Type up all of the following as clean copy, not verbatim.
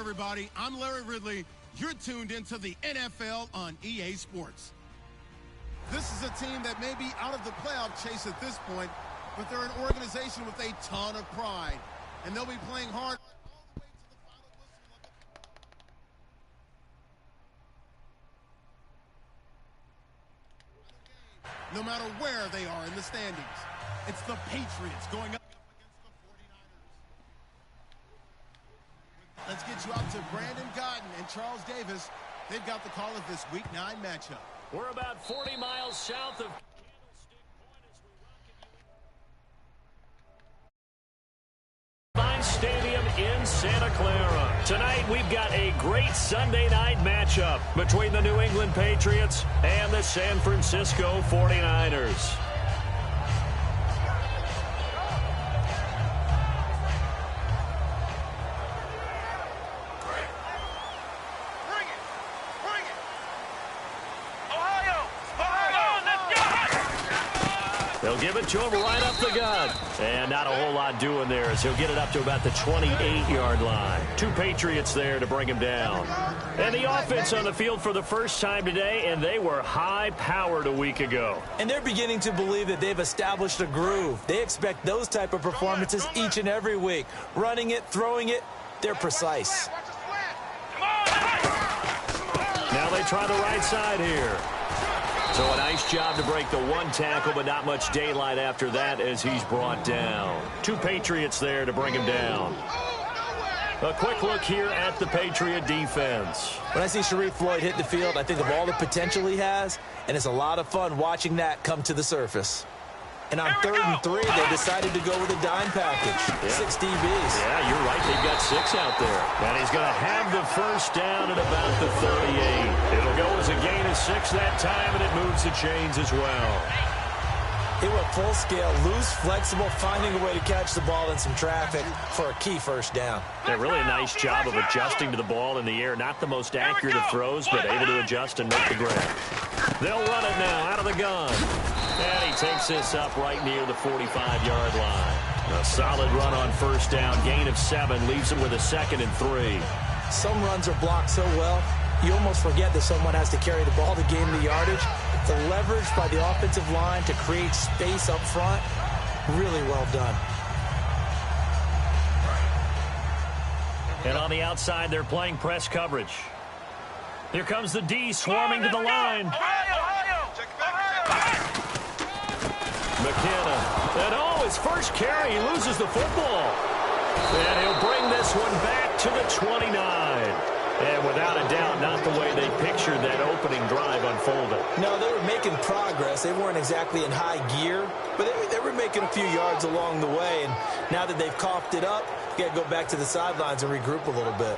everybody. I'm Larry Ridley. You're tuned into the NFL on EA Sports. This is a team that may be out of the playoff chase at this point, but they're an organization with a ton of pride, and they'll be playing hard all the way to the final whistle. No matter where they are in the standings. It's the Patriots going up against the 49ers. Let's get you out to Brandon Gotton and Charles Davis. They've got the call of this Week 9 matchup. We're about 40 miles south of Stadium in Santa Clara. Tonight we've got a great Sunday night matchup between the New England Patriots and the San Francisco 49ers. They'll give it to him right up the gut. And not a whole lot doing there as he'll get it up to about the 28-yard line. Two Patriots there to bring him down. And the offense on the field for the first time today, and they were high-powered a week ago. And they're beginning to believe that they've established a groove. They expect those type of performances each and every week. Running it, throwing it, they're precise. Now they try the right side here. So a nice job to break the one tackle, but not much daylight after that as he's brought down. Two Patriots there to bring him down. A quick look here at the Patriot defense. When I see Sharif Floyd hit the field, I think of all the potential he has, and it's a lot of fun watching that come to the surface. And on 3rd and 3, they decided to go with a dime package. 6 DBs. Yeah, you're right. They've got 6 out there. And he's going to have the first down at about the 38. It'll go as a gain of 6 that time, and it moves the chains as well. It went full scale, loose, flexible, finding a way to catch the ball in some traffic for a key first down. Yeah, really a nice job of adjusting to the ball in the air. Not the most accurate of throws, but able to adjust and make the grab. They'll run it now out of the gun. And he takes this up right near the 45-yard line. A solid run on first down. Gain of 7 leaves him with a 2nd and 3. Some runs are blocked so well, you almost forget that someone has to carry the ball to gain the yardage. The leverage by the offensive line to create space up front, really well done. And on the outside, they're playing press coverage. Here comes the D swarming to the line. McKenna. And his first carry, he loses the football. And he'll bring this one back to the 29. And without a doubt, not the way they pictured that opening drive unfolded. No, they were making progress. They weren't exactly in high gear, but they were making a few yards along the way. And now that they've coughed it up, you got to go back to the sidelines and regroup a little bit.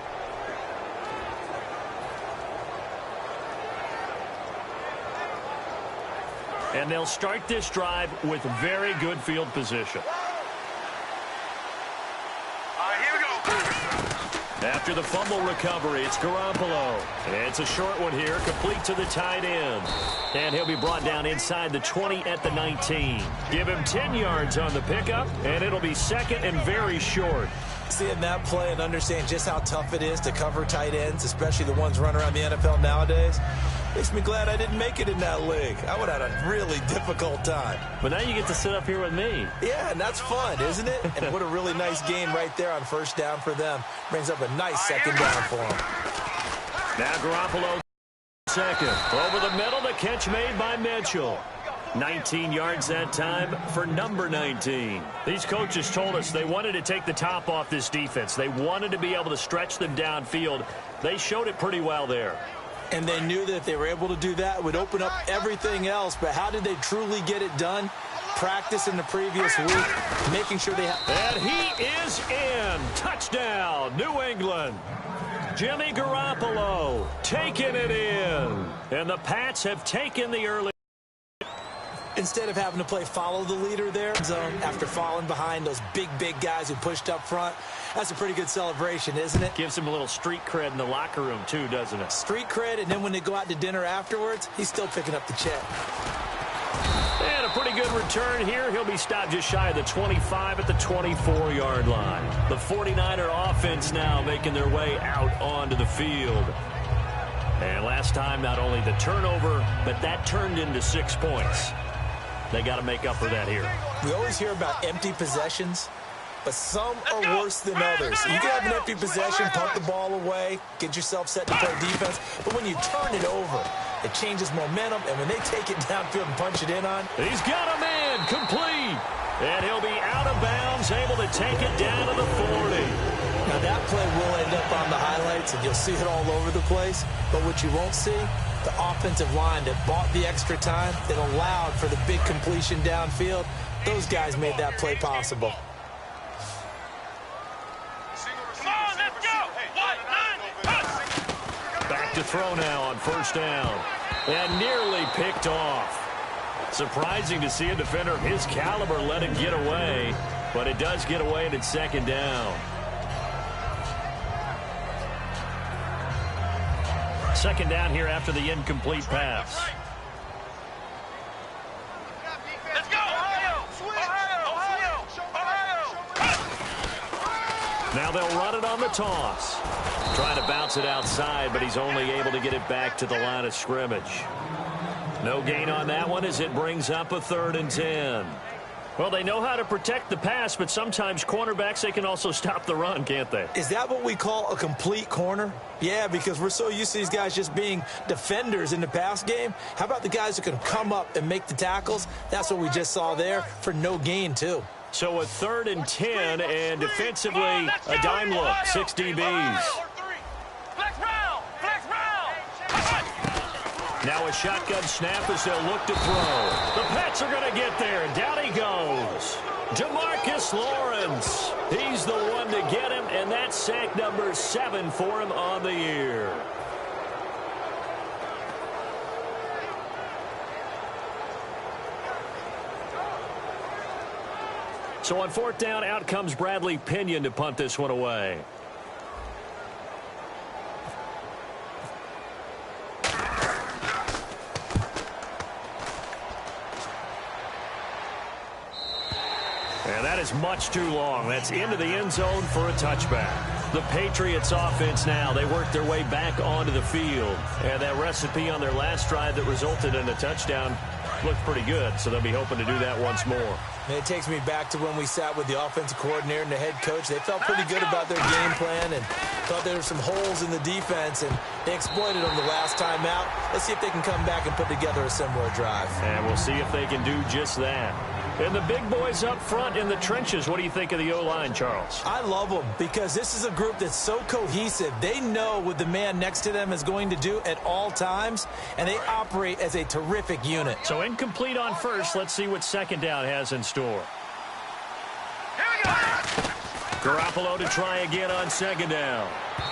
And they'll start this drive with very good field position. Here we go. After the fumble recovery, it's Garoppolo. It's a short one here, complete to the tight end. And he'll be brought down inside the 20 at the 19. Give him 10 yards on the pickup, and it'll be 2nd and very short. Seeing that play and understand just how tough it is to cover tight ends, especially the ones running around the NFL nowadays, makes me glad I didn't make it in that league. I would have had a really difficult time. But now you get to sit up here with me. Yeah, and that's fun, isn't it? And what a really nice game right there on first down for them. Brings up a nice 2nd down for them. Now Garoppolo 2nd. Over the middle, the catch made by Mitchell. 19 yards that time for number 19. These coaches told us they wanted to take the top off this defense. They wanted to be able to stretch them downfield. They showed it pretty well there. And they knew that if they were able to do that, it would open up everything else. But how did they truly get it done? Practice in the previous week, making sure they have... And he is in. Touchdown, New England. Jimmy Garoppolo taking it in. And the Pats have taken the early... Instead of having to play follow the leader there zone after falling behind those big guys who pushed up front, that's a pretty good celebration, isn't it? Gives him a little street cred in the locker room, too, doesn't it? Street cred, and then when they go out to dinner afterwards, he's still picking up the check. And a a pretty good return here. He'll be stopped just shy of the 25 at the 24-yard line. The 49er offense now making their way out onto the field. And last time, not only the turnover, but that turned into 6 points. They got to make up for that here. We always hear about empty possessions, but some are worse than others. You can have an empty possession, punt the ball away, get yourself set to play defense, but when you turn it over, it changes momentum, and when they take it downfield and punch it in on. He's got a man, complete, and he'll be out of bounds, able to take it down to the 40. Now that play will end up on the highlights, and you'll see it all over the place, but what you won't see, the offensive line that bought the extra time, that allowed for the big completion downfield, those guys made that play possible. Back to throw now on first down. And nearly picked off. Surprising to see a defender of his caliber let it get away, but it does get away and it's second down. Second down here after the incomplete pass. Let's go! Now they'll run it on the toss. Trying to bounce it outside, but he's only able to get it back to the line of scrimmage. No gain on that one as it brings up a 3rd and 10. Well, they know how to protect the pass, but sometimes cornerbacks, they can also stop the run, can't they? Is that what we call a complete corner? Yeah, because we're so used to these guys just being defenders in the pass game. How about the guys who can come up and make the tackles? That's what we just saw there for no gain, too. So a 3rd and 10, and defensively, a dime look, 6 DBs. Now a shotgun snap as they'll look to throw. The Pats are going to get there. Down he goes. DeMarcus Lawrence. He's the one to get him, and that's sack number 7 for him on the year. So on 4th down, out comes Bradley Pinion to punt this one away. And that is much too long. That's into the end zone for a touchback. The Patriots offense now, they work their way back onto the field. And that recipe on their last drive that resulted in a touchdown looked pretty good, so they'll be hoping to do that once more. And it takes me back to when we sat with the offensive coordinator and the head coach. They felt pretty good about their game plan and thought there were some holes in the defense, and they exploited them the last time out. Let's see if they can come back and put together a similar drive. And we'll see if they can do just that. And the big boys up front in the trenches, what do you think of the O-line, Charles? I love them because this is a group that's so cohesive. They know what the man next to them is going to do at all times, and they operate as a terrific unit. So incomplete on first. Let's see what second down has in store. Here we go! Garoppolo to try again on second down.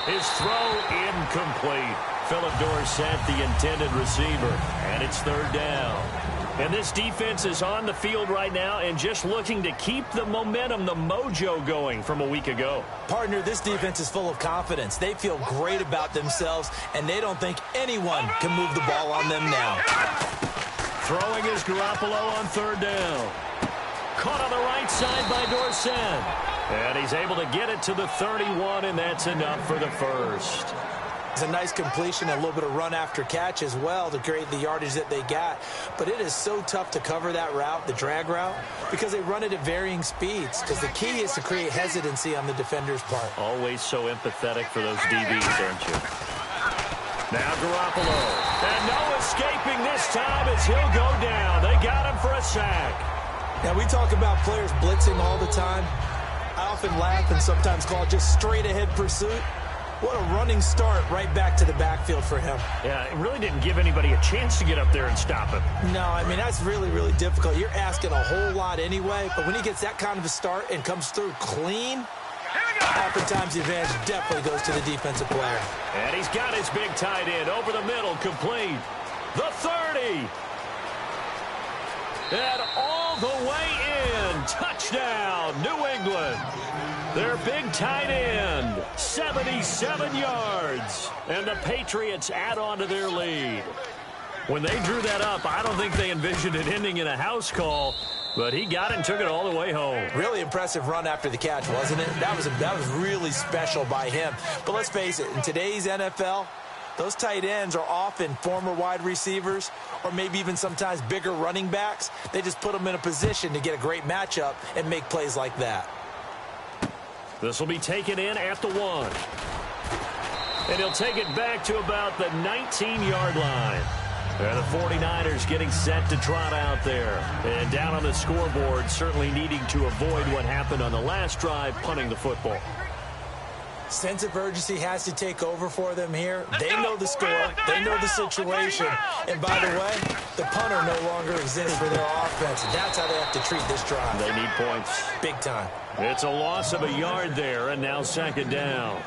His throw incomplete. Philip Dorsett, the intended receiver, and it's 3rd down. And this defense is on the field right now and just looking to keep the momentum, the mojo going from a week ago. Partner, this defense is full of confidence. They feel great about themselves, and they don't think anyone can move the ball on them now. Throwing is Garoppolo on 3rd down. Caught on the right side by Dorsett. And he's able to get it to the 31, and that's enough for the first. It's a nice completion and a little bit of run after catch as well to create the yardage that they got. But it is so tough to cover that route, the drag route, because they run it at varying speeds. Because the key is to create hesitancy on the defender's part. Always so empathetic for those DBs, aren't you? Now Garoppolo. And no escaping this time as he'll go down. They got him for a sack. Now we talk about players blitzing all the time. I often laugh and sometimes call it just straight ahead pursuit. What a running start right back to the backfield for him. Yeah, it really didn't give anybody a chance to get up there and stop him. No, I mean, that's really, really difficult. You're asking a whole lot anyway, but when he gets that kind of a start and comes through clean, oftentimes the advantage definitely goes to the defensive player. And he's got his big tight end over the middle, complete. The 30. And all the way in. Touchdown, New England. Their big tight end, 77 yards. And the Patriots add on to their lead. When they drew that up, I don't think they envisioned it ending in a house call, but he got it and took it all the way home. Really impressive run after the catch, wasn't it? That was really special by him. But let's face it, in today's NFL, those tight ends are often former wide receivers or maybe even sometimes bigger running backs. They just put them in a position to get a great matchup and make plays like that. This will be taken in at the 1. And he'll take it back to about the 19-yard line. And the 49ers getting set to trot out there. And down on the scoreboard, certainly needing to avoid what happened on the last drive, punting the football. Sense of urgency has to take over for them here. They know the score. They know the situation. And by the way, the punter no longer exists for their offense. And that's how they have to treat this drive. They need points. Big time. It's a loss of a yard there, and now 2nd down.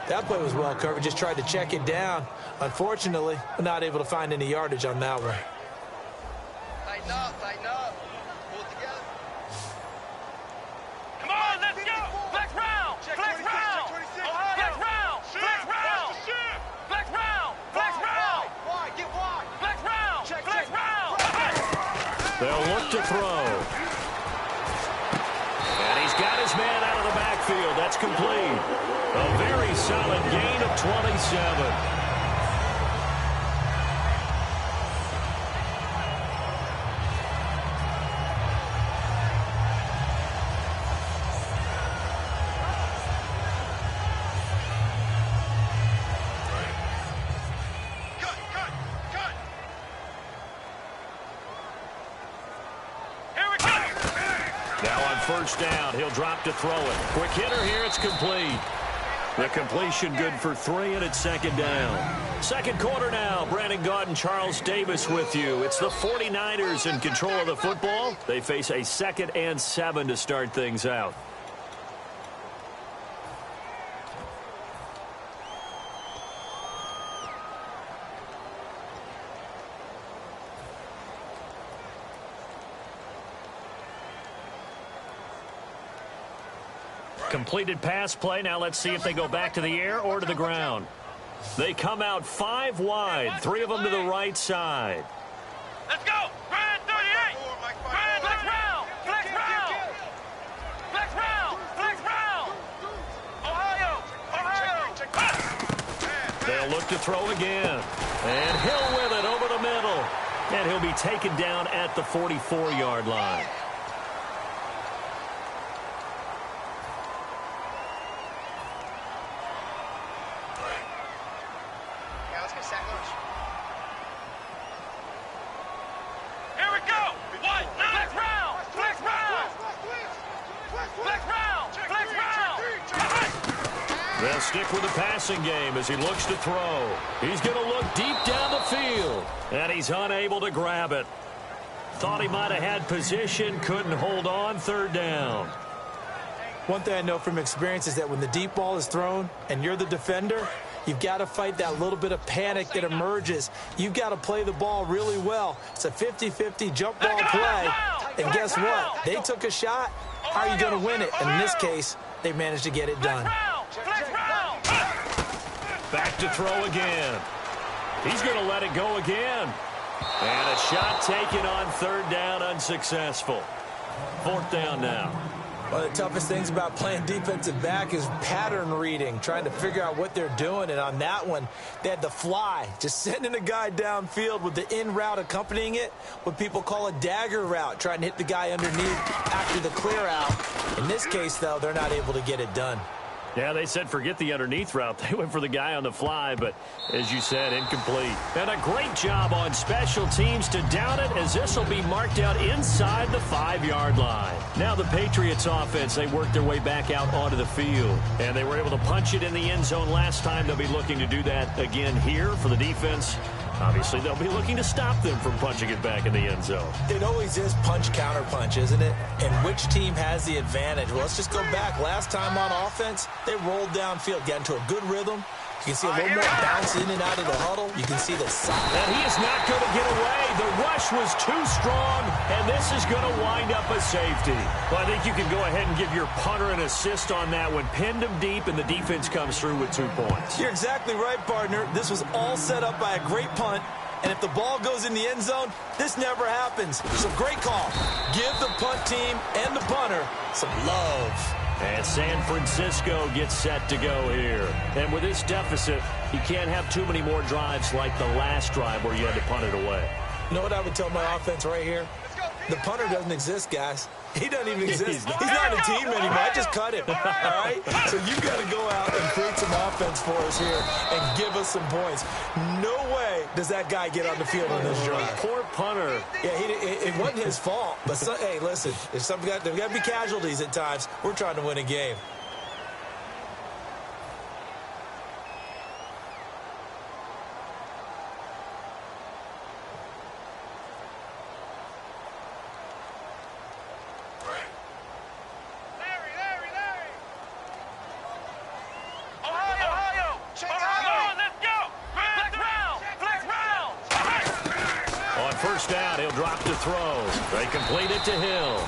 That play was well covered. Just tried to check it down. Unfortunately, not able to find any yardage on that one. Tighten up, tighten up. Pull it together. Come on, let's go. Flex round. Flex round. Flex round. Flex round. Flex round. Flex round. Wide, get wide. Flex round. Flex round. They'll look to throw. And he's got his man out of the backfield. That's complete. A very solid gain of 27. First down, he'll drop to throw it. Quick hitter here, it's complete. The completion good for 3, and it's 2nd down. Second quarter now. Brandon Gaudin and Charles Davis with you. It's the 49ers in control of the football. They face a 2nd and 7 to start things out. Completed pass play. Now let's see if they go back to the air or to the ground. They come out 5 wide, 3 of them to the right side. Let's go. Brand 38. Brand, flex round. Flex round. Flex round. Flex round. Ohio. They'll look to throw again. And Hill with it over the middle. And he'll be taken down at the 44-yard line. They'll stick with the passing game as he looks to throw. He's going to look deep down the field, and he's unable to grab it. Thought he might have had position, couldn't hold on. 3rd down. One thing I know from experience is that when the deep ball is thrown and you're the defender, you've got to fight that little bit of panic that emerges. You've got to play the ball really well. It's a 50-50 jump ball play. And guess what? They took a shot. How are you going to win it? And in this case, they managed to get it done. Back to throw again. He's going to let it go again. And a shot taken on 3rd down, unsuccessful. 4th down now. One of the toughest things about playing defensive back is pattern reading, trying to figure out what they're doing. And on that one, they had the fly, just sending a guy downfield with the in route accompanying it, what people call a dagger route, trying to hit the guy underneath after the clear out. In this case, though, they're not able to get it done. Yeah, they said forget the underneath route. They went for the guy on the fly, but as you said, incomplete. And a great job on special teams to down it, as this will be marked out inside the 5-yard line. Now the Patriots offense, they worked their way back out onto the field, and they were able to punch it in the end zone last time. They'll be looking to do that again here for the defense. Obviously, they'll be looking to stop them from punching it back in the end zone. It always is punch-counter-punch, isn't it? And which team has the advantage? Well, let's just go back. Last time on offense, they rolled downfield, got into a good rhythm. You can see a little more bounce in and out of the huddle. You can see the side. And he is not going to get away. The rush was too strong, and this is going to wind up a safety. Well, I think you can go ahead and give your punter an assist on that one. Pinned him deep, and the defense comes through with 2 points. You're exactly right, partner. This was all set up by a great punt. And if the ball goes in the end zone, this never happens. So great call. Give the punt team and the punter some love. And San Francisco gets set to go here. And with this deficit, you can't have too many more drives like the last drive where you had to punt it away. You know what I would tell my offense right here? The punter doesn't exist, guys. He doesn't even exist. He's not a team anymore. I just cut him. All right? So you've got to go out and create some offense for us here and give us some points. No way does that guy get on the field on this drive. Poor punter. Yeah, it wasn't his fault. But, hey, listen, there's got to be casualties at times. We're trying to win a game. Throw. They complete it to Hill.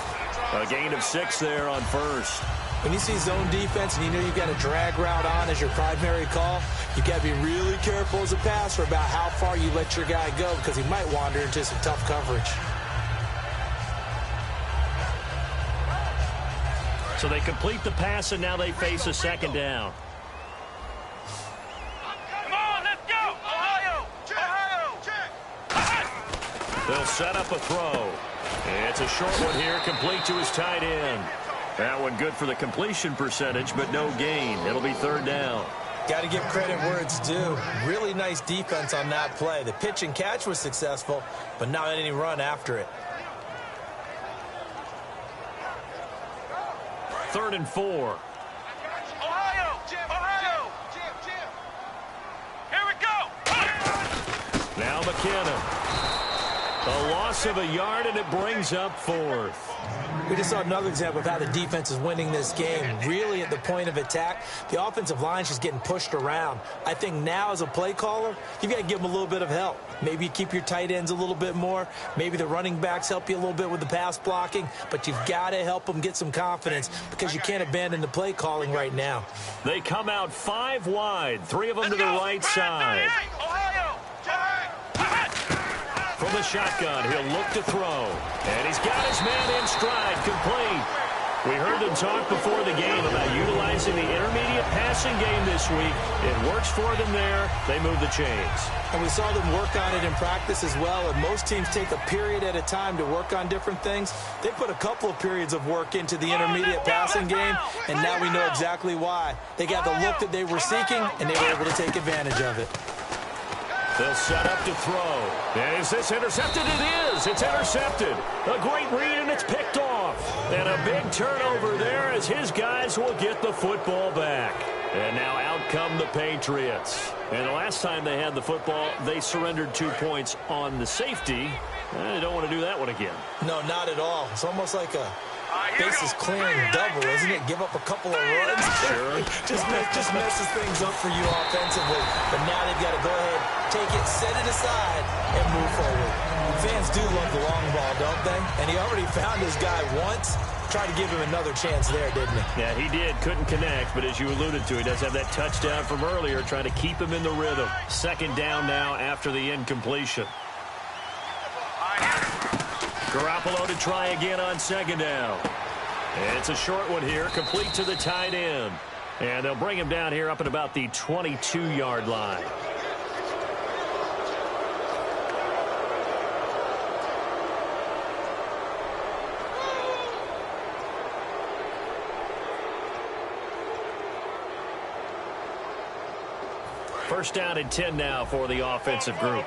A gain of 6 there on first. When you see zone defense and you know you've got a drag route on as your primary call, you've got to be really careful as a passer about how far you let your guy go because he might wander into some tough coverage. So they complete the pass, and now they face a second down. They'll set up a throw. It's a short one here, complete to his tight end. That one good for the completion percentage, but no gain. It'll be third down. Got to give credit where it's due. Really nice defense on that play. The pitch and catch was successful, but not any run after it. 3rd and 4. Ohio! Here we go! Now McKinnon. A loss of a yard, and it brings up 4th. We just saw another example of how the defense is winning this game. Really at the point of attack, the offensive line's just getting pushed around. I think now as a play caller, you've got to give them a little bit of help. Maybe you keep your tight ends a little bit more. Maybe the running backs help you a little bit with the pass blocking. But you've got to help them get some confidence because you can't abandon the play calling right now. They come out 5 wide, 3 of them to the right side. From the shotgun, he'll look to throw. And he's got his man in stride, complete. We heard them talk before the game about utilizing the intermediate passing game this week. It works for them there. They move the chains. And we saw them work on it in practice as well. And most teams take a period at a time to work on different things. They put a couple of periods of work into the intermediate passing game, and now we know exactly why. They got the look that they were seeking, and they were able to take advantage of it. They'll set up to throw. And is this intercepted? It is. It's intercepted. A great read, and it's picked off. And a big turnover there as his guys will get the football back. And now out come the Patriots. And the last time they had the football, they surrendered 2 points on the safety. They don't want to do that one again. No, not at all. It's almost like a bases clearing double, isn't it? Give up a couple of runs. Sure. just messes things up for you offensively. But now they've got to go ahead, take it, set it aside, and move forward. Fans do love the long ball, don't they? And he already found his guy once. Tried to give him another chance there, didn't he? Yeah, he did. Couldn't connect, but as you alluded to, he does have that touchdown from earlier, trying to keep him in the rhythm. Second down now after the incompletion. Garoppolo to try again on second down. And it's a short one here, complete to the tight end. And they'll bring him down here up at about the 22-yard line. First down and 10 now for the offensive group.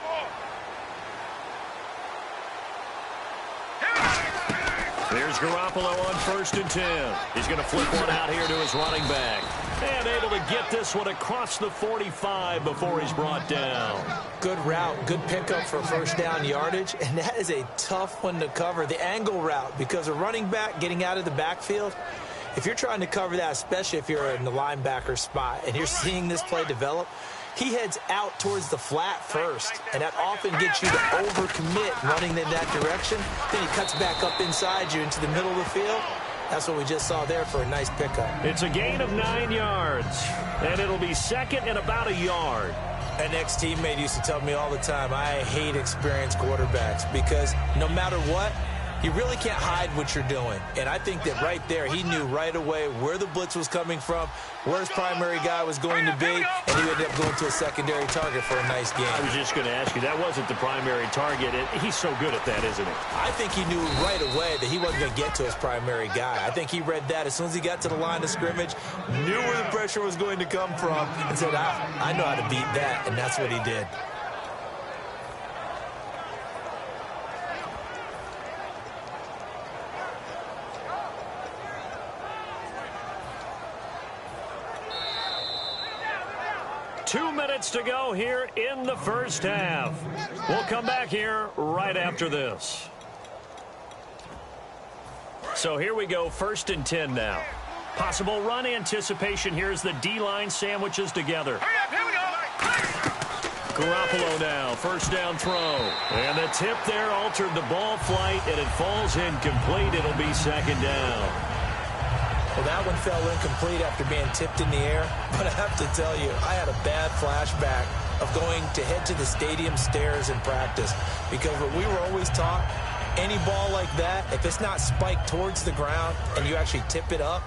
Here's Garoppolo on 1st and 10. He's going to flip one out here to his running back. And able to get this one across the 45 before he's brought down. Good route, good pickup for first down yardage, and that is a tough one to cover. The angle route, because a running back getting out of the backfield, if you're trying to cover that, especially if you're in the linebacker spot and you're seeing this play develop, he heads out towards the flat first, and that often gets you to overcommit running in that direction. Then he cuts back up inside you into the middle of the field. That's what we just saw there for a nice pickup. It's a gain of 9 yards, and it'll be second and about a yard. An ex-teammate used to tell me all the time, I hate experienced quarterbacks because no matter what, you really can't hide what you're doing. And I think that right there, he knew right away where the blitz was coming from, where his primary guy was going to be, and he ended up going to a secondary target for a nice game. I was just going to ask you, that wasn't the primary target. He's so good at that, isn't he? I think he knew right away that he wasn't going to get to his primary guy. I think he read that as soon as he got to the line of scrimmage, knew where the pressure was going to come from, and said, I know how to beat that, and that's what he did. Two minutes to go here in the first half. We'll come back here right after this. So here we go, 1st and 10 now. Possible run anticipation here as the D-line sandwiches together. Here we go. Garoppolo now, 1st down throw. And the tip there altered the ball flight, and it falls incomplete. It'll be 2nd down. Well, that one fell incomplete after being tipped in the air. But I have to tell you, I had a bad flashback of going to head to the stadium stairs in practice. Because what we were always taught, any ball like that, if it's not spiked towards the ground and you actually tip it up,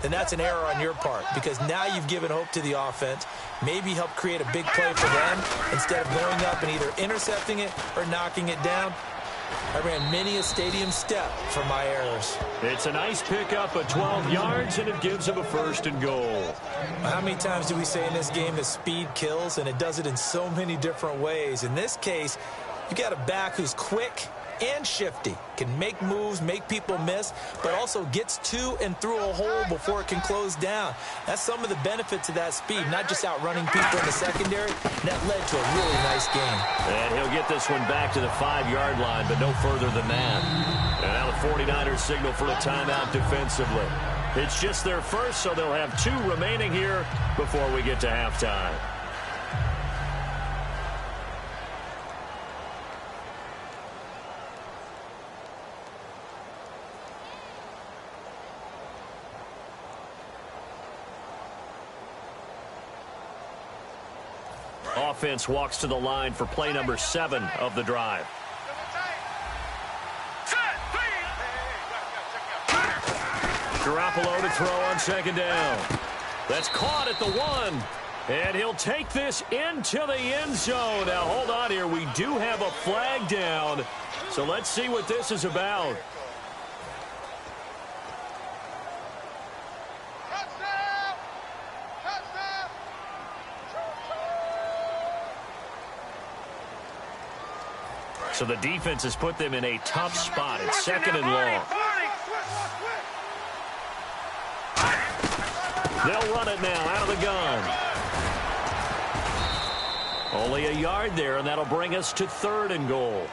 then that's an error on your part. Because now you've given hope to the offense. Maybe help create a big play for them instead of going up and either intercepting it or knocking it down. I ran many a stadium step for my errors. It's a nice pickup of 12 yards, and it gives him a 1st and goal. How many times do we say in this game that speed kills, and it does it in so many different ways? In this case, you got a back who's quick and shifty, can make moves, make people miss, but also gets to and through a hole before it can close down. That's some of the benefits of that speed, not just outrunning people in the secondary. That led to a really nice game. And he'll get this one back to the 5-yard line, but no further than that. And now the 49ers signal for a timeout defensively. It's just their first, so they'll have 2 remaining here before we get to halftime. Offense walks to the line for play number 7 of the drive. Garoppolo to throw on 2nd down. That's caught at the 1. And he'll take this into the end zone. Now, hold on here. We do have a flag down. So let's see what this is about. So the defense has put them in a tough spot. It's 2nd and long. They'll run it now out of the gun. Only a yard there, and that'll bring us to 3rd and goal.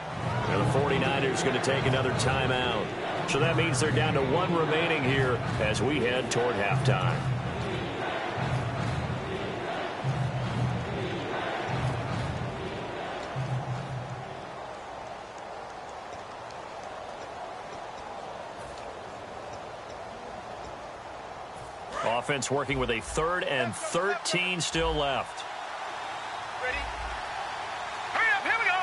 And the 49ers going to take another timeout. So that means they're down to 1 remaining here as we head toward halftime. Offense working with a 3rd and 13 still left. Ready? Hurry up, here we go.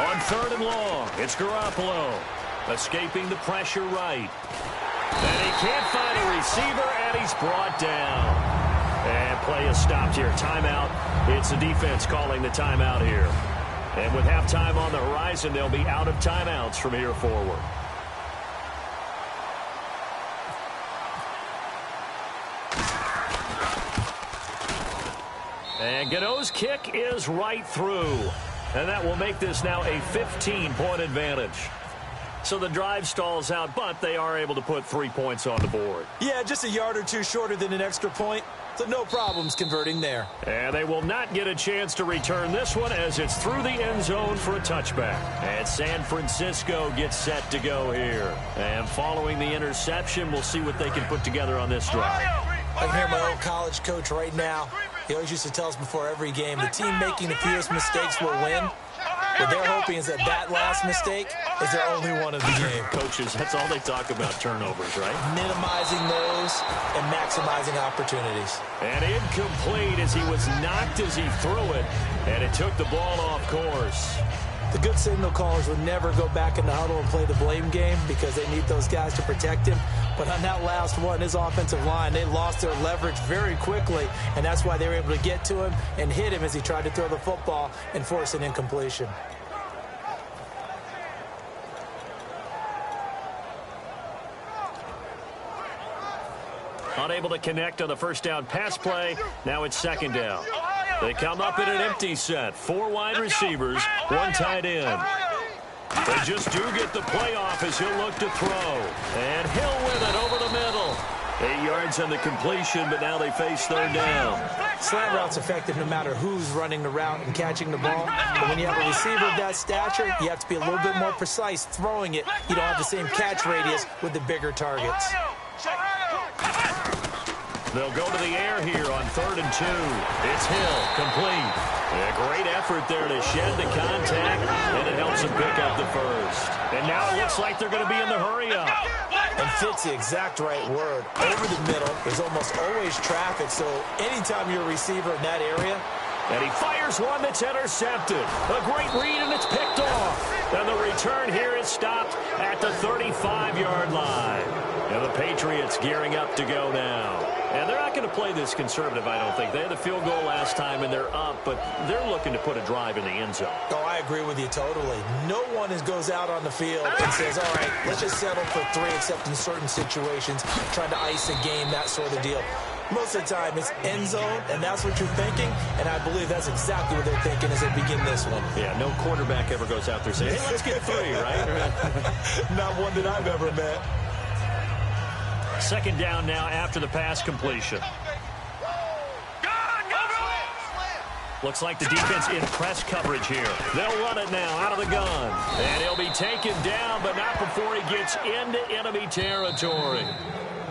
On 3rd and long, it's Garoppolo. Escaping the pressure right. And he can't find a receiver, and he's brought down. And play is stopped here. Timeout. It's the defense calling the timeout here. And with halftime on the horizon, they'll be out of timeouts from here forward. And Gano's kick is right through. And that will make this now a 15-point advantage. So the drive stalls out, but they are able to put 3 points on the board. Yeah, just a yard or 2 shorter than an extra point. So no problems converting there. And they will not get a chance to return this one as it's through the end zone for a touchback. And San Francisco gets set to go here. And following the interception, we'll see what they can put together on this drive. I can hear my old college coach right now. He always used to tell us before every game, the team making the fewest mistakes will win. What they're hoping is that that last mistake is their only one of the game. Coaches, that's all they talk about, turnovers, right? Minimizing those and maximizing opportunities. And incomplete as he was knocked as he threw it, and it took the ball off course. The good signal callers would never go back in the huddle and play the blame game because they need those guys to protect him. But on that last one, his offensive line, they lost their leverage very quickly, and that's why they were able to get to him and hit him as he tried to throw the football and force an incompletion. Unable to connect on the first down pass play. Now it's second down. They come up in an empty set. 4 wide receivers, 1 tight end. They just do get the play off as he'll look to throw. And Hill with it over the middle. 8 yards on the completion, but now they face third down. Slant route's effective no matter who's running the route and catching the ball. But when you have a receiver of that stature, you have to be a little bit more precise throwing it. You don't have the same catch radius with the bigger targets. They'll go to the air here on 3rd and 2. It's Hill, complete. A great effort there to shed the contact, and it helps him pick up the first. And now it looks like they're going to be in the hurry-up. And fit's the exact right word. Over the middle, there's almost always traffic, so anytime you're a receiver in that area. And he fires one that's intercepted. A great read, and it's picked off. And the return here is stopped at the 35-yard line. And the Patriots gearing up to go now. And they're not going to play this conservative, I don't think. They had the field goal last time, and they're up, but they're looking to put a drive in the end zone. Oh, I agree with you totally. No one goes out on the field and says, all right, let's just settle for 3, except in certain situations, trying to ice a game, that sort of deal. Most of the time, it's end zone, and that's what you're thinking, and I believe that's exactly what they're thinking as they begin this one. Yeah, no quarterback ever goes out there saying, hey, let's get 3, right? Not one that I've ever met. Second down now after the pass completion. Looks like the defense in press coverage here. They'll run it now out of the gun. And he'll be taken down, but not before he gets into enemy territory.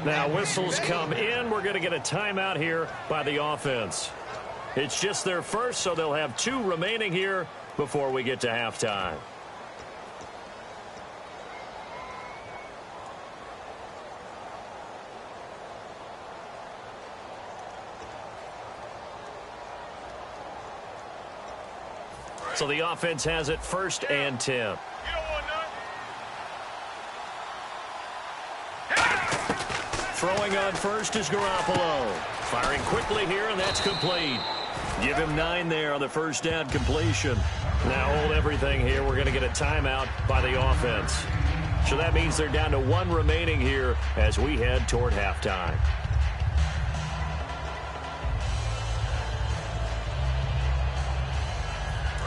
Now whistles come in. We're going to get a timeout here by the offense. It's just their first, so they'll have 2 remaining here before we get to halftime. So the offense has it 1st and 10. Throwing on first is Garoppolo. Firing quickly here, and that's complete. Give him 9 there on the first down completion. Now hold everything here. We're going to get a timeout by the offense. So that means they're down to 1 remaining here as we head toward halftime.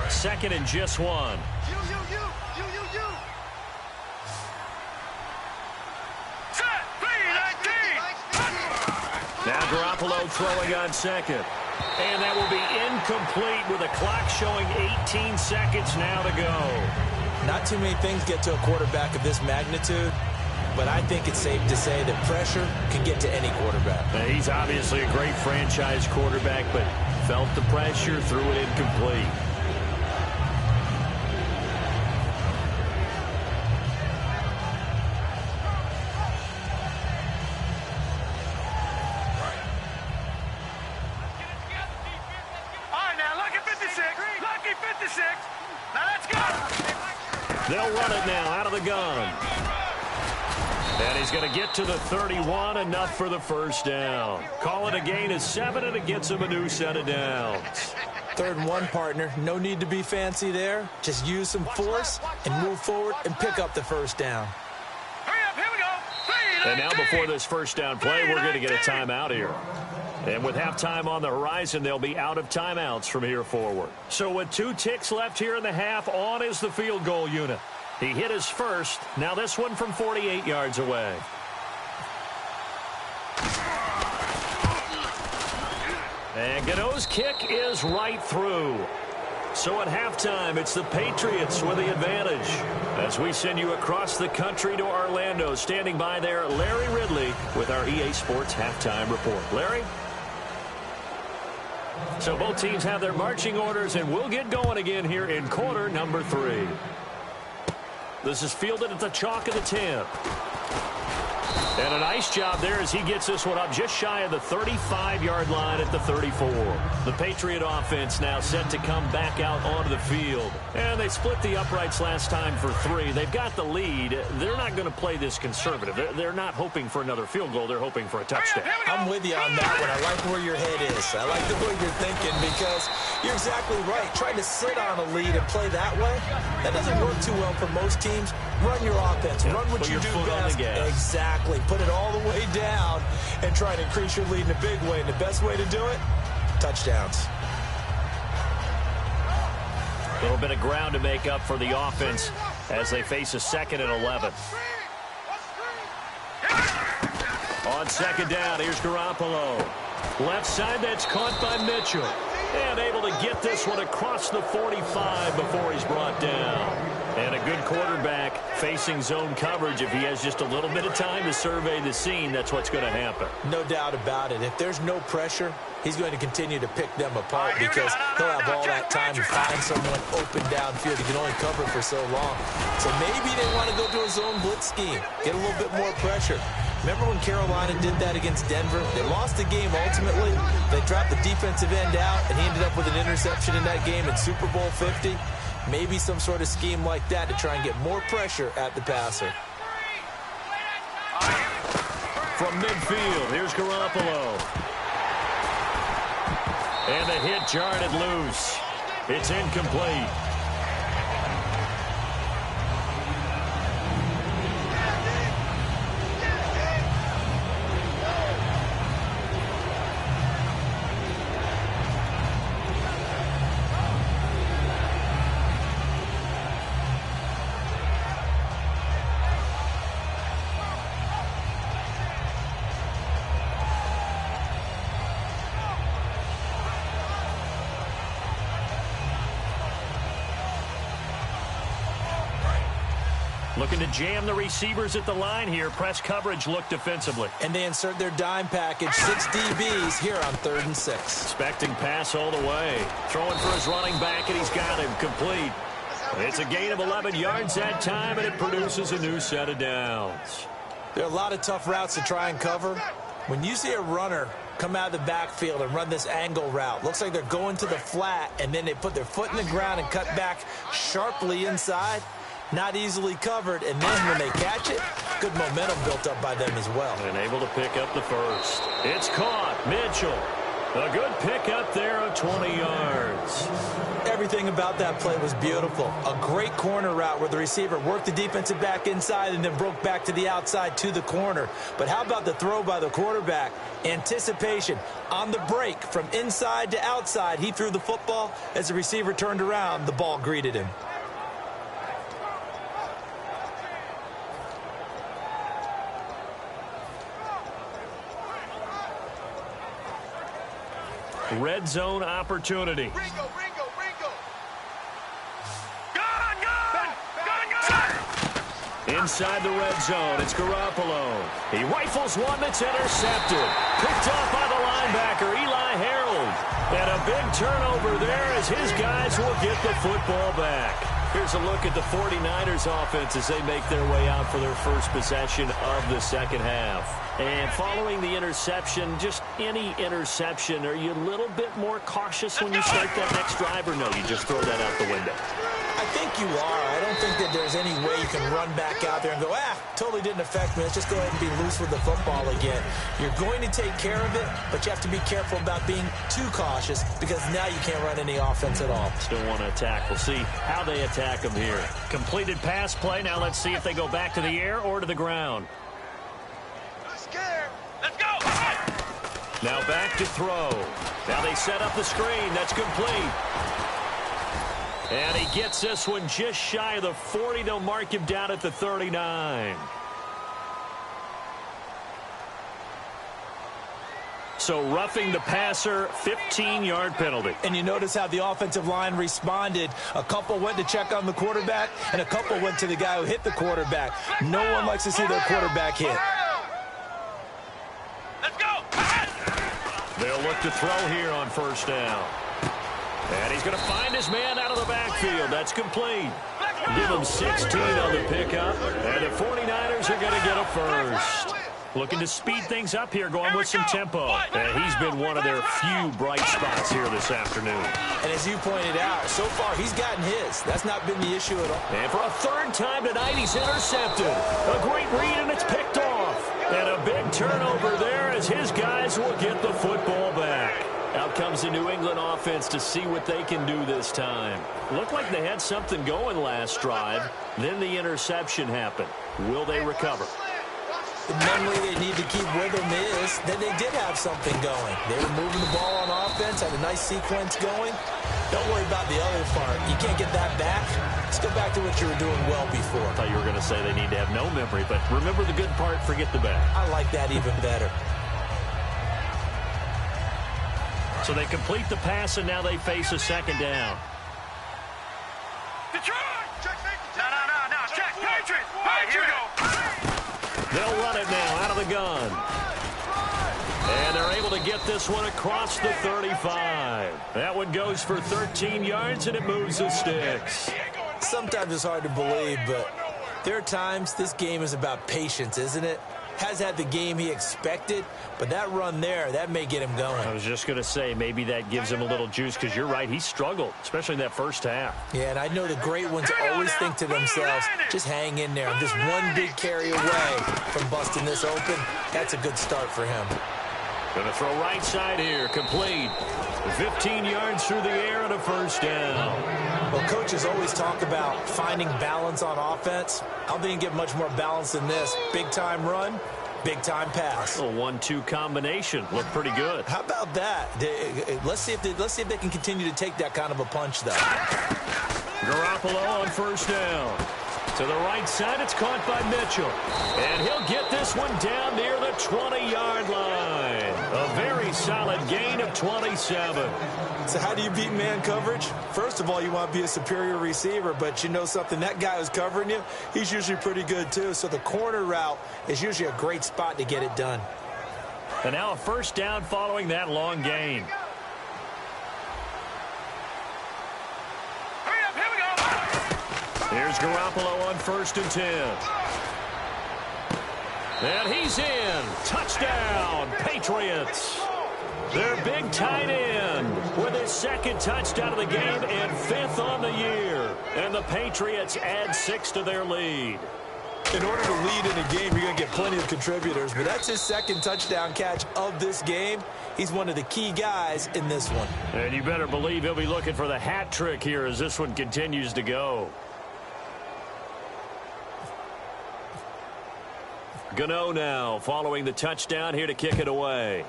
Second and just 1. Now Garoppolo throwing on second. And that will be incomplete with the clock showing 18 seconds now to go. Not too many things get to a quarterback of this magnitude, but I think it's safe to say that pressure can get to any quarterback. Now, he's obviously a great franchise quarterback, but felt the pressure, threw it incomplete. They'll run it now out of the gun. And he's going to get to the 31, enough for the first down. Call it a gain of 7, and it gets him a new set of downs. 3rd and 1, partner. No need to be fancy there. Just use some force and move forward and pick up the first down. And now before this first down play, we're going to get a timeout here. And with halftime on the horizon, they'll be out of timeouts from here forward. So with 2 ticks left here in the half, on is the field goal unit. He hit his first. Now this one from 48 yards away. And Gano's kick is right through. So at halftime, it's the Patriots with the advantage. As we send you across the country to Orlando, standing by there, Larry Ridley with our EA Sports Halftime Report. Larry? So both teams have their marching orders, and we'll get going again here in quarter number 3. This is fielded at the chalk of the 10. And a nice job there as he gets this one up just shy of the 35-yard line at the 34. The Patriot offense now set to come back out onto the field. And they split the uprights last time for 3. They've got the lead. They're not going to play this conservative. They're not hoping for another field goal. They're hoping for a touchdown. I'm with you on that one. I like where your head is. I like the way you're thinking because you're exactly right. Trying to sit on a lead and play that way, that doesn't work too well for most teams. Run your offense. Run what you do best. Exactly. Put it all the way down and try to increase your lead in a big way. And the best way to do it, touchdowns. A little bit of ground to make up for the offense as they face a 2nd and 11. On 2nd down, here's Garoppolo. Left side, that's caught by Mitchell. And able to get this one across the 45 before he's brought down. And a good quarterback facing zone coverage. If he has just a little bit of time to survey the scene, that's what's going to happen. No doubt about it. If there's no pressure, he's going to continue to pick them apart because he'll have all that time to find someone open downfield. He can only cover for so long. So maybe they want to go to a zone blitz scheme, get a little bit more pressure. Remember when Carolina did that against Denver? They lost the game ultimately. They dropped the defensive end out, and he ended up with an interception in that game in Super Bowl 50. Maybe some sort of scheme like that to try and get more pressure at the passer. From midfield, here's Garoppolo. And the hit jarred it loose. It's incomplete. Looking to jam the receivers at the line here. Press coverage look defensively. And they insert their dime package. 6 DBs here on 3rd and 6. Expecting pass all the way. Throwing for his running back, and he's got him complete. It's a gain of 11 yards that time, and it produces a new set of downs. There are a lot of tough routes to try and cover. When you see a runner come out of the backfield and run this angle route, looks like they're going to the flat, and then they put their foot in the ground and cut back sharply inside. Not easily covered, and then when they catch it, good momentum built up by them as well. And able to pick up the first. It's caught. Mitchell. A good pickup there of 20 yards. Everything about that play was beautiful. A great corner route where the receiver worked the defensive back inside and then broke back to the outside to the corner. But how about the throw by the quarterback? Anticipation on the break from inside to outside. He threw the football. As the receiver turned around, the ball greeted him. Red zone opportunity. Ringo. Inside the red zone, it's Garoppolo. He rifles one that's intercepted. Picked off by the linebacker, Eli Harold. And a big turnover there as his guys will get the football back. Here's a look at the 49ers offense as they make their way out for their first possession of the second half. And following the interception, just any interception, are you a little bit more cautious when you start that next drive, or no, you just throw that out the window? I think you are. I don't think that there's any way you can run back out there and go, totally didn't affect me. Let's just go ahead and be loose with the football again. You're going to take care of it, but you have to be careful about being too cautious because now you can't run any offense at all. Still want to attack. We'll see how they attack them here. Completed pass play. Now let's see if they go back to the air or to the ground. Let's go. Now back to throw. Now they set up the screen. That's complete. And he gets this one just shy of the 40. They'll mark him down at the 39. So roughing the passer, 15-yard penalty. And you notice how the offensive line responded. A couple went to check on the quarterback, and a couple went to the guy who hit the quarterback. No one likes to see their quarterback hit. Let's go. They'll look to throw here on first down. And he's going to find his man out of the backfield. That's complete. Give him 16 on the pickup. And the 49ers are going to get a first. Looking to speed things up here, going with some tempo. And he's been one of their few bright spots here this afternoon. And as you pointed out, so far he's gotten his. That's not been the issue at all. And for a third time tonight, he's intercepted. A great read, and it's picked off. And a big turnover there as his guys will get the football back. Out comes the New England offense to see what they can do this time. Looked like they had something going last drive. Then the interception happened. Will they recover? The memory they need to keep with them is that they did have something going. They were moving the ball on offense, had a nice sequence going. Don't worry about the other part. You can't get that back. Let's go back to what you were doing well before. I thought you were going to say they need to have no memory, but remember the good part, forget the bad. I like that even better. So they complete the pass, and now they face a second down. Detroit! No. Check, Patriots! All right, here we go. They'll run it now out of the gun. And they're able to get this one across the 35. That one goes for 13 yards, and it moves the sticks. Sometimes it's hard to believe, but there are times this game is about patience, isn't it? Has had the game he expected, but that run there, that may get him going. I was just going to say, maybe that gives him a little juice, because you're right, he struggled, especially in that first half. Yeah, and I know the great ones always think to themselves, just hang in there. I'm just one big carry away from busting this open. That's a good start for him. Going to throw right side here, complete. 15 yards through the air and a first down. Well, coaches always talk about finding balance on offense. I don't think you can get much more balance than this. Big-time run, big-time pass. A 1-2 combination. Looked pretty good. How about that? Let's see if they can continue to take that kind of a punch, though. Garoppolo on first down. To the right side, it's caught by Mitchell. And he'll get this one down near the 20-yard line. A very solid gain of 27. So how do you beat man coverage? First of all, you want to be a superior receiver, but you know something, that guy who's covering you, he's usually pretty good too. So the corner route is usually a great spot to get it done. And now a first down following that long gain. Here's Garoppolo on 1st and 10. And he's in. Touchdown, Patriots. Their big tight end with his second touchdown of the game and 5th on the year. And the Patriots add 6 to their lead. In order to lead in a game, you're going to get plenty of contributors, but that's his second touchdown catch of this game. He's one of the key guys in this one. And you better believe he'll be looking for the hat trick here as this one continues to go. Gano now following the touchdown here to kick it away.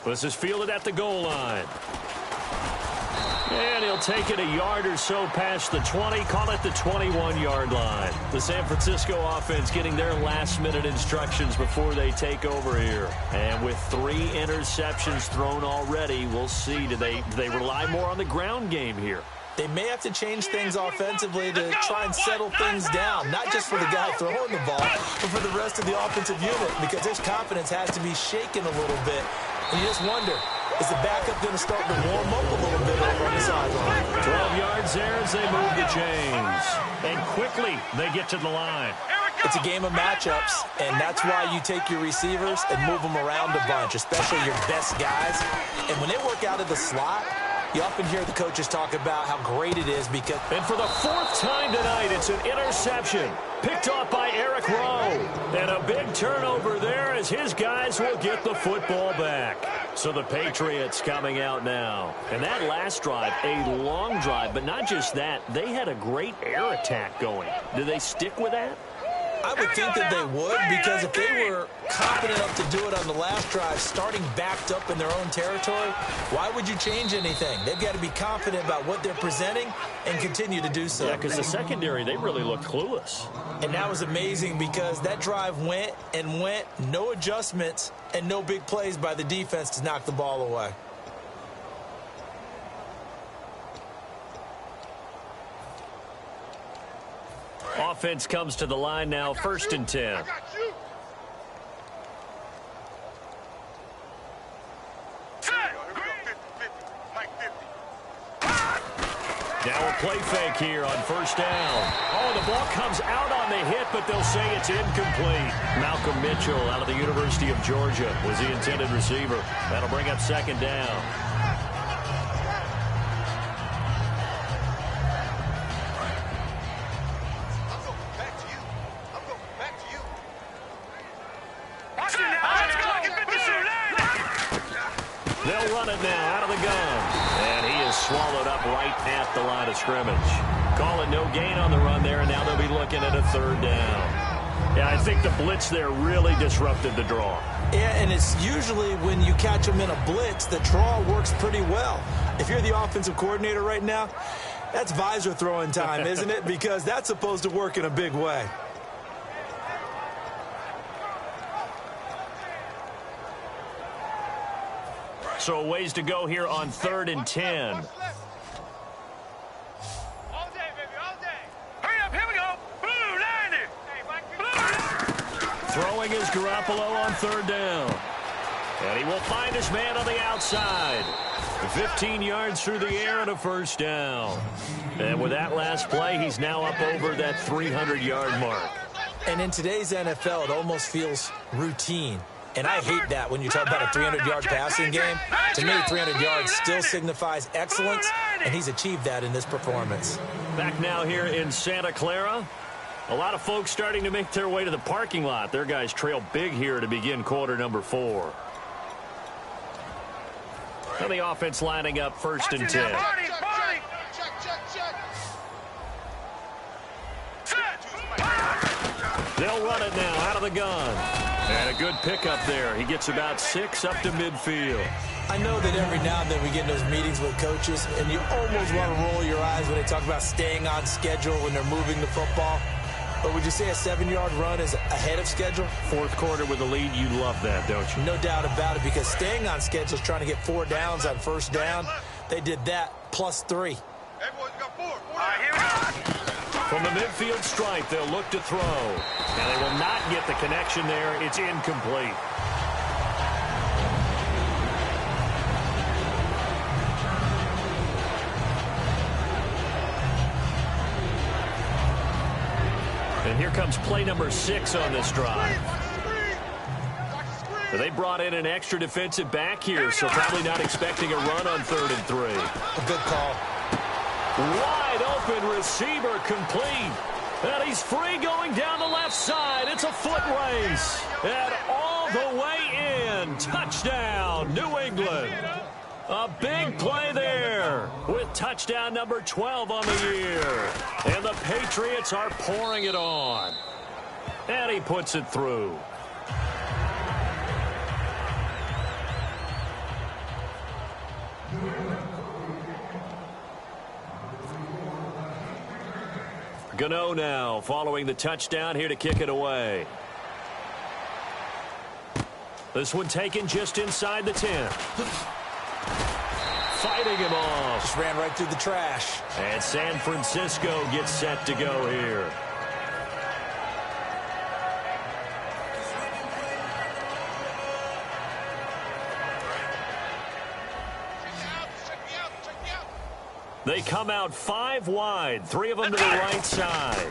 This is fielded at the goal line. And he'll take it a yard or so past the 20, call it the 21-yard line. The San Francisco offense getting their last-minute instructions before they take over here. And with 3 interceptions thrown already, we'll see. Do they rely more on the ground game here? They may have to change things offensively to try and settle things down, not just for the guy throwing the ball, but for the rest of the offensive unit, because his confidence has to be shaken a little bit. And you just wonder, is the backup going to start to warm up a little bit over on the sideline? 12 yards there as they move the chains. And quickly, they get to the line. It's a game of matchups, and that's why you take your receivers and move them around a bunch, especially your best guys. And when they work out of the slot, you often hear the coaches talk about how great it is because... And for the 4th time tonight, it's an interception. Picked off by Eric Rowe. And a big turnover there as his guys will get the football back. So the Patriots coming out now. And that last drive, a long drive, but not just that. They had a great air attack going. Do they stick with that? I would think that they would, because if they were confident enough to do it on the last drive, starting backed up in their own territory, why would you change anything? They've got to be confident about what they're presenting and continue to do so. Yeah, because the secondary, they really looked clueless. And that was amazing because that drive went and went, no adjustments and no big plays by the defense to knock the ball away. Offense comes to the line now, 1st and 10. Now a play fake here on first down. Oh, the ball comes out on the hit, but they'll say it's incomplete. Malcolm Mitchell out of the University of Georgia was the intended receiver. That'll bring up second down. They'll run it now out of the gun. And he is swallowed up right at the line of scrimmage. Calling no gain on the run there, and now they'll be looking at a third down. Yeah, I think the blitz there really disrupted the draw. Yeah, and it's usually when you catch them in a blitz, the draw works pretty well. If you're the offensive coordinator right now, that's visor throwing time, isn't it? Because that's supposed to work in a big way. So a ways to go here on 3rd and 10. All day, baby, all day. Hurry up, here we go. Blue, 90. Throwing is Garoppolo on 3rd down. And he will find his man on the outside. 15 yards through the air and a first down. And with that last play, he's now up over that 300-yard mark. And in today's NFL, it almost feels routine. And I hate that when you talk about a 300-yard passing game. To me, 300 yards still signifies excellence, and he's achieved that in this performance. Back now here in Santa Clara. A lot of folks starting to make their way to the parking lot. Their guys trail big here to begin quarter number 4. And the offense lining up 1st and 10. They'll run it now out of the gun. And a good pickup there. He gets about 6 up to midfield. I know that every now and then we get in those meetings with coaches, and you almost want to roll your eyes when they talk about staying on schedule when they're moving the football. But would you say a 7-yard run is ahead of schedule? 4th quarter with a lead, you love that, don't you? No doubt about it, because staying on schedule is trying to get 4 downs on first down. They did that plus 3. Everyone's got 4. All right, here we go. From the midfield stripe, they'll look to throw. And they will not get the connection there. It's incomplete. And here comes play number 6 on this drive. They brought in an extra defensive back here, so probably not expecting a run on 3rd and 3. A good call. Wide open receiver complete. And he's free going down the left side. It's a foot race. And all the way in. Touchdown, New England. A big play there with touchdown number 12 on the year. And the Patriots are pouring it on. And he puts it through. Gano now following the touchdown here to kick it away. This one taken just inside the 10. Fighting him off. Just ran right through the trash. And San Francisco gets set to go here. They come out 5 wide, 3 of them to the right side.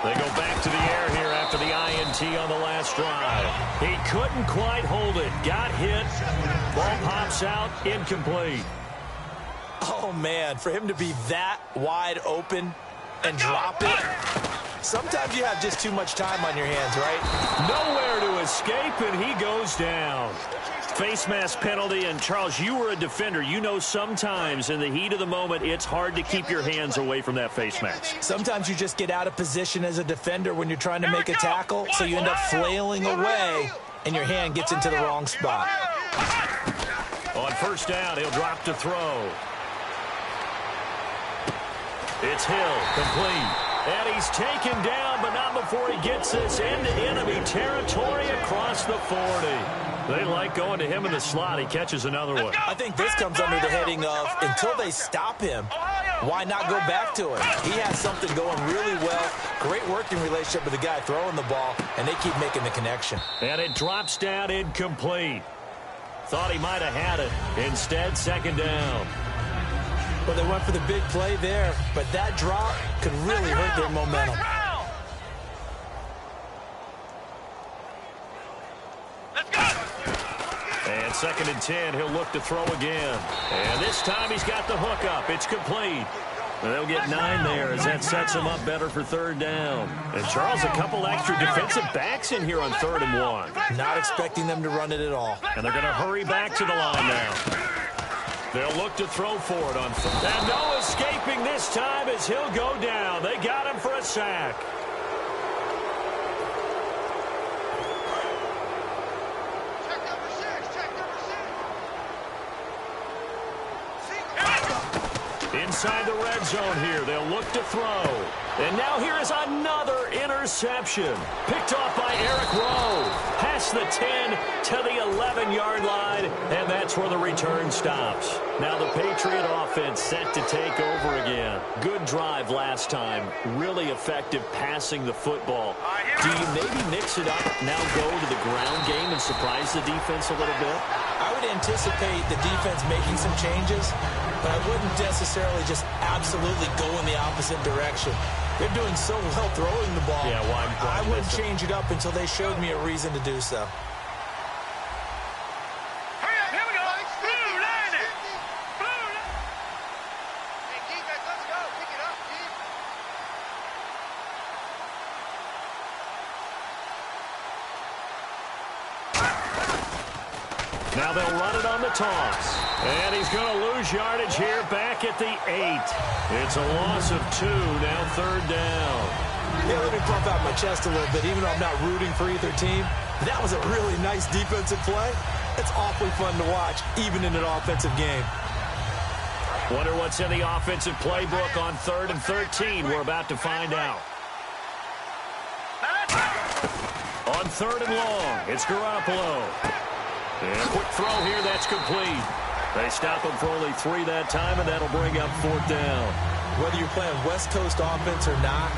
They go back to the air here after the INT on the last drive. He couldn't quite hold it. Got hit. Ball pops out. Incomplete. Oh, man, for him to be that wide open and drop it. Sometimes you have just too much time on your hands, right? Nowhere to escape, and he goes down. Face mask penalty, and Charles, you were a defender. You know sometimes in the heat of the moment, it's hard to keep your hands away from that face mask. Sometimes you just get out of position as a defender when you're trying to make a tackle, so you end up flailing away, and your hand gets into the wrong spot. On first down, he'll drop to throw. It's Hill, complete. And he's taken down, but not before he gets this into enemy territory across the 40. They like going to him in the slot. He catches another one. I think this comes under the heading of, until they stop him, why not go back to him? He has something going really well. Great working relationship with the guy throwing the ball, and they keep making the connection. And it drops down incomplete. Thought he might have had it. Instead, second down. Well, they went for the big play there, but that drop could really hurt their momentum. Let's go. And 2nd and 10, he'll look to throw again. And this time he's got the hook up. It's complete. They'll get 9 there as that sets them up better for 3rd down. And Charles, a couple extra defensive backs in here on 3rd and 1. Not expecting them to run it at all. And they're going to hurry back to the line now. They'll look to throw for it on 3rd. And no escaping this time as he'll go down. They got him for a sack. Check number 6. Check number 6. Inside the red zone here, they'll look to throw. And now here is another interception. Picked off by Eric Rowe. Past the 10 to the 11-yard line, and that's where the return stops. Now the Patriot offense set to take over again. Good drive last time. Really effective passing the football. Do you maybe mix it up, now go to the ground game and surprise the defense a little bit? I would anticipate the defense making some changes, but I wouldn't necessarily just absolutely go in the opposite direction. They're doing so well throwing the ball. Yeah, why I wouldn't change it up until they showed me a reason to do so. Hurry up, here we go. Blue line it. Blue line. Hey, defense, let's go. Pick it up, Keith. Now they'll run it on the toss. And he's going to lose yardage here back at the 8. It's a loss of 2, now 3rd down. Yeah, let me pump out my chest a little bit, even though I'm not rooting for either team. That was a really nice defensive play. It's awfully fun to watch, even in an offensive game. Wonder what's in the offensive playbook on 3rd and 13. We're about to find out. On 3rd and long, it's Garoppolo. And quick throw here, that's complete. They stop him for only 3 that time, and that'll bring up 4th down. Whether you're playing West Coast offense or not,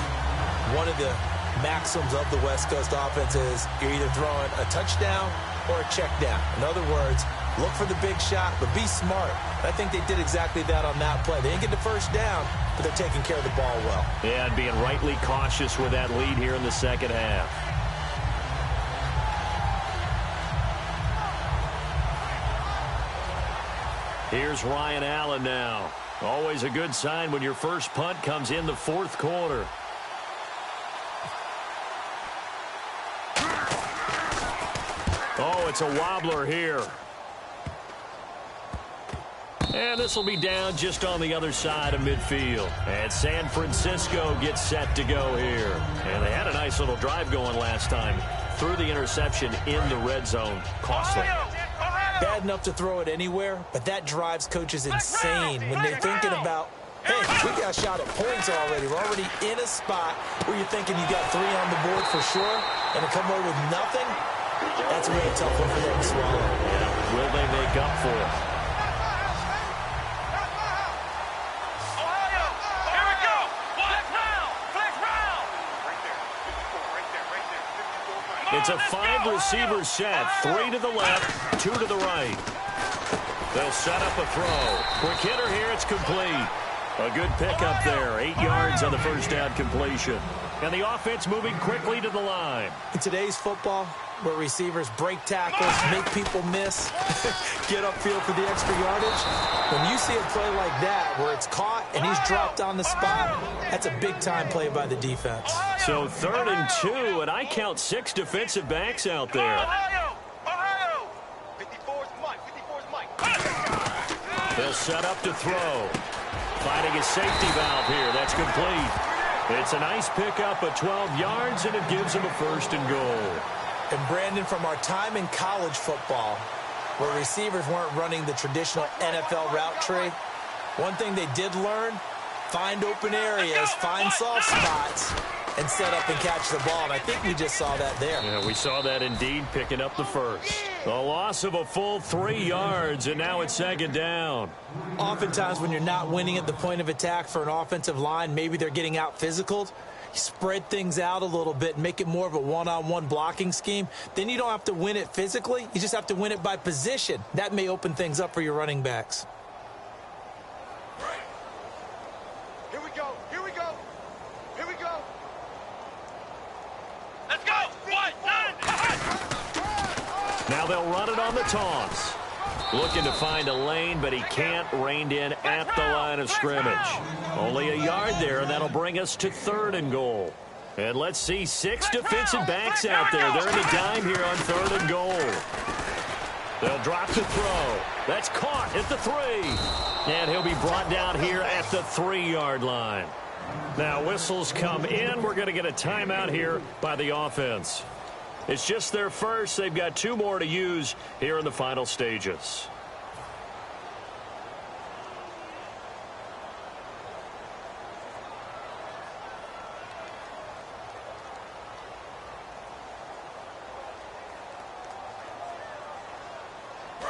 one of the maxims of the West Coast offense is you're either throwing a touchdown or a check down. In other words, look for the big shot, but be smart. And I think they did exactly that on that play. They didn't get the first down, but they're taking care of the ball well. Yeah, and being rightly cautious with that lead here in the 2nd half. Here's Ryan Allen now. Always a good sign when your first punt comes in the 4th quarter. Oh, it's a wobbler here. And this will be down just on the other side of midfield. And San Francisco gets set to go here. And they had a nice little drive going last time. Threw the interception in the red zone. Costly. Bad enough to throw it anywhere, but that drives coaches insane when they're thinking about, hey, we got a shot at points already. We're already in a spot where you're thinking you got 3 on the board for sure, and to come away with nothing, that's a really tough one for them to swallow. Yeah. Will they make up for it? Ohio, here we go. Flex round. Flex round. Right there. 54, right there. 54. It's a 5-receiver set. 3 to the left, 2 to the right. They'll set up a throw. Quick hitter here, it's complete. A good pickup there. 8 yards on the first down completion. And the offense moving quickly to the line. In today's football, where receivers break tackles, make people miss, get upfield for the extra yardage, when you see a play like that where it's caught and he's dropped on the spot, that's a big-time play by the defense. So 3rd and 2, and I count 6 defensive backs out there. Ohio. 54's Mike. 54's Mike. They'll set up to throw. Finding a safety valve here. That's complete. It's a nice pickup of 12 yards, and it gives them a 1st and goal. And Brandon, from our time in college football, where receivers weren't running the traditional NFL route tree, one thing they did learn, find open areas, find soft spots, and set up and catch the ball. And I think we just saw that there. Yeah, we saw that indeed, picking up the 1st. A loss of a full 3 yards, and now it's 2nd down. Oftentimes when you're not winning at the point of attack for an offensive line, maybe they're getting out physical. Spread things out a little bit and make it more of a one-on-one blocking scheme. Then you don't have to win it physically. You just have to win it by position. That may open things up for your running backs. Now they'll run it on the toss. Looking to find a lane, but he can't. Reined in at the line of scrimmage. Only a yard there, and that'll bring us to 3rd and goal. And let's see, 6 defensive backs out there. They're in the dime here on 3rd and goal. They'll drop the throw. That's caught at the 3. And he'll be brought down here at the 3-yard line. Now whistles come in. We're going to get a timeout here by the offense. It's just their first. They've got 2 more to use here in the final stages.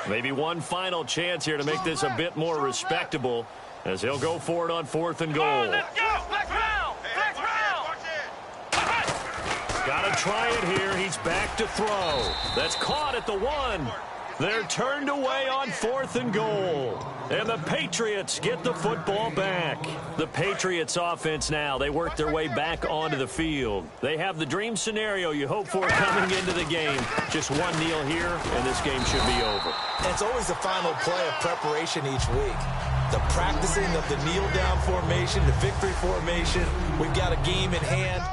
Maybe one final chance here to make this a bit more respectable as he'll go for it on 4th and goal. Let's go! Flex round! Flex round! Got to try it here. He's back to throw. That's caught at the 1. They're turned away on 4th and goal. And the Patriots get the football back. The Patriots offense now, they work their way back onto the field. They have the dream scenario you hope for coming into the game. Just one kneel here, and this game should be over. And it's always the final play of preparation each week. The practicing of the kneel-down formation, the victory formation. We've got a game in hand.